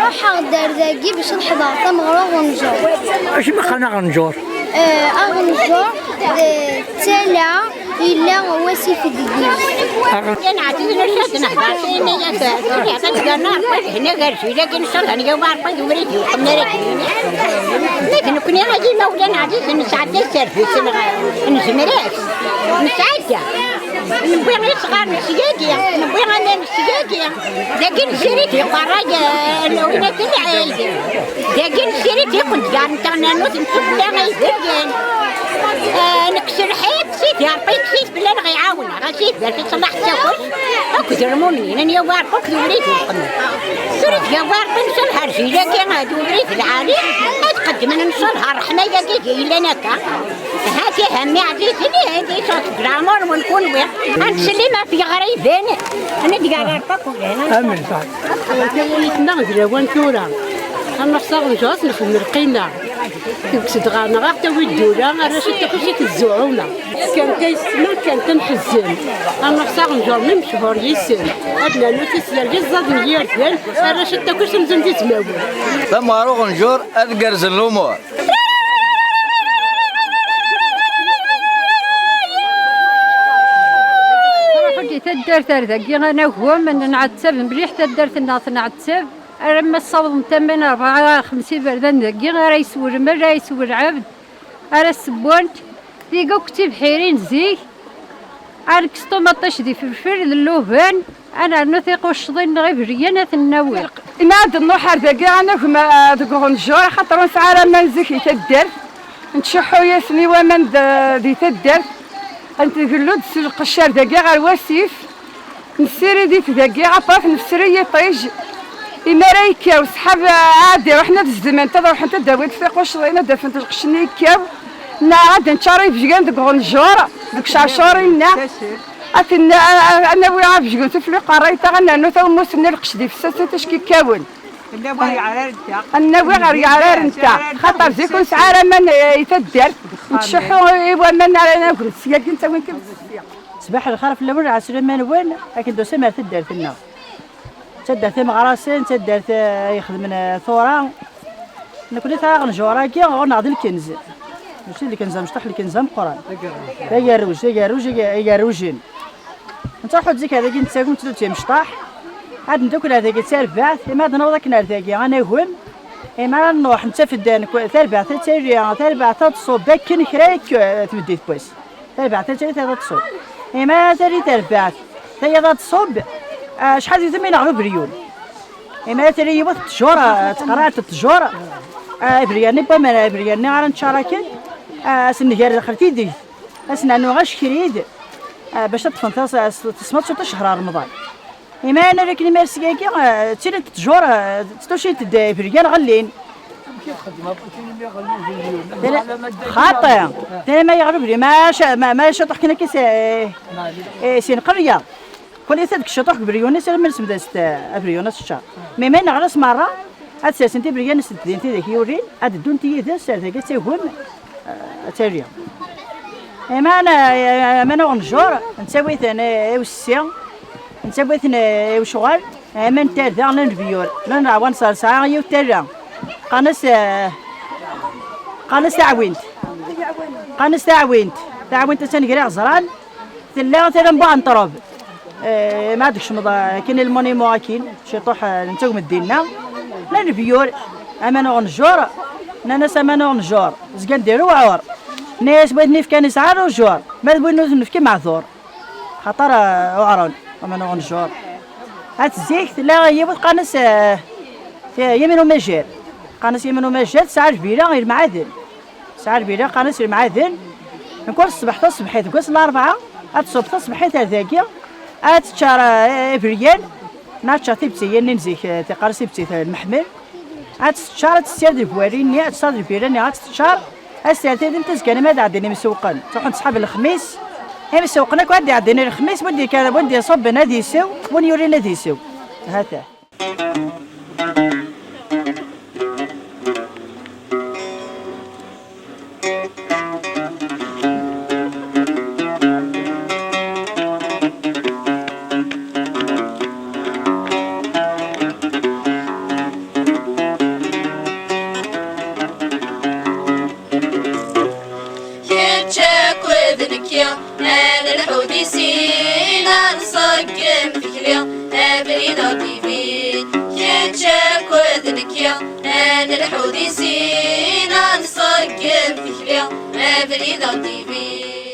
نروح غدار ذاكي باش نحضر تمغرا غنجور. اش بقى غنجور؟ غنجور تالا إلا واسف الدين. أنا عتيجي نشاط نحضر فيني يا ساتر يا تلقى نار هنا قرشي لكن إن شاء الله أنا بعرف يوريدي وقمنا رجلي لكن كنا غادي مولانا عزيز نساعد السيرفيس نزمرات نساعدها نبغي غير صغار نسياكي نبغي أنا نسياكي لكن سيرتي قرايا وين تلعب لكن سيرتي كنت قاعد نتغنى نوت نشوف لا غيزرقين نكسر حيط سيتي عرفت سيت بلا غيعاونها غاسيت باش تصلح تاكل هاك درموني انا واعرفك وليت نقمر سرت يا واعرف نصلها رجيله كي هادو وليت العالي تقدم انا نصلها الرحمه يا الا نكا هاتي همي عزيزتي هادي صوت جرامور ونكون وين غنسلي ما في غريبين انا ديك عرفك ولا امين صح كيوليت نغزر وانتورا انا صاغ جوز نخدم القينا كنت غانا غا حتى ودولا انا شفت كلشي كتزوعونا كان كيسمع كان تنحزن انا صاغ نجور من شهور يسن عندنا نوتيس ديال الزاد ديال انا شفت كلشي مزن تيتماول لما اروح نجور ادقرز الامور تدار تردقي انا هو من نعتب مليح تدار الناس نعتب لما الصوت تمن 54 بردان دقي راه يسول مال راه يسول عبد راه السبونت ديقا كتب حيرين زيك انا كستو مطيش دي فلفل اللوبان انا نثيق الشضين غير بريانة النويق ناد النوحر دقي انا كما دقون الجور خاطر نسعى من زيك تدار نتشحو ياسني ومن دي تدار انت قلود القشار دقي غير واسيف نسيري دي دقي عطاف نفسري طيج إما راه يكاو سحاب عادي رحنا الزمان تروح انت داويت فيق واش رينا دافنت القشني يكاو نا غادي نشاري بجكان ديك غنجور ديك شعشورين نا أتنا أنا ويا بجكان تفلي قريت غنا نو تو موسنا القش دي فساسة اش كيكاون أنا ويا على نتا خاطر زيكون سعاره من يتدار نتشحو ايوا من انا نقول سياك انت وين كنت صباح الخير في الاول على سليمان وين لكن دوسه ما تدار فينا تدرت مغراسين تدرت يخدم ثورة نكون تاع غنجورا كي غنعض الكنز ماشي اللي كنزه مشطح اللي كنزه مقران يا روجين انت روحو تزيك هذاك نتساكم تلو مشطح عاد ندوك هذاك تربعت ما نوض كنا هذاك انا هم ما نروح انت في الدان تربعت تربعت تصوب باكن كراك تبديت كويس تربعت تصوب ما تري تربعت هي تصوب شحال يتم ينغلو بريون إما تري يبغى التجارة تقرأت التجارة برياني بما برياني على نشاركين سنجار دخلتي دي أسنا نو غاش كريد باش تفنت تسمط شو شهر رمضان إما أنا لكن ما سكاكي تيري التجارة تستوشي تدي بريان غلين خاطئ ترى ما يغلو بري ما شطح كنا كيس سين قرية كل يثدك شطوح بريونس من اسم دست بريونس الشهر مما نغرس مرة هاد سنتي بريونس تدينتي ذاك يورين هاد دونتي ذا سر ذاك تيهم تاريا اما انا غنجور نسوي انا وسيا نسوي انا وشغال اما نتا ذا نبيور لا نعاون صار ساعه يوترا قنص تعوينت تنقرا غزران ثلا نبغى نطرب ما عندكش مضى كاين المونيمون كاين شي طوح نتاوم ديالنا لا نبيور اما غنجور ناس اما غنجور زكا نديرو عور ناس بغيت نفك كان يسعر جور ما بغيت نفكي معذور خاطر وعرون اما غنجور هاد الزيك لا هي قنص يمين ومجال قنص يمين ومجال ساعه كبيره غير معادن ساعه كبيره قنص المعادن نكون الصباح تصبحيت كل الاربعه تصوب تصبحيت هذاكيا تشار بريان ناتشا تيبتي ننزيك تقارسي بتي المحمل تشار تسير البوارين تصاد البيران تشار الساعتين انت زكان ما عندنا مسوقن تروح نصحاب الخميس هي مسوقنا كون عندنا الخميس ودي كان ودي صب نادي يساو ونيوري نادي يساو هذا ذنكيا أنا الحوديسين نصقم فكليا أبريدا تيفي كيتشاك وذنكيا أنا الحوديسين نصقم فكليا أبريدا تيفي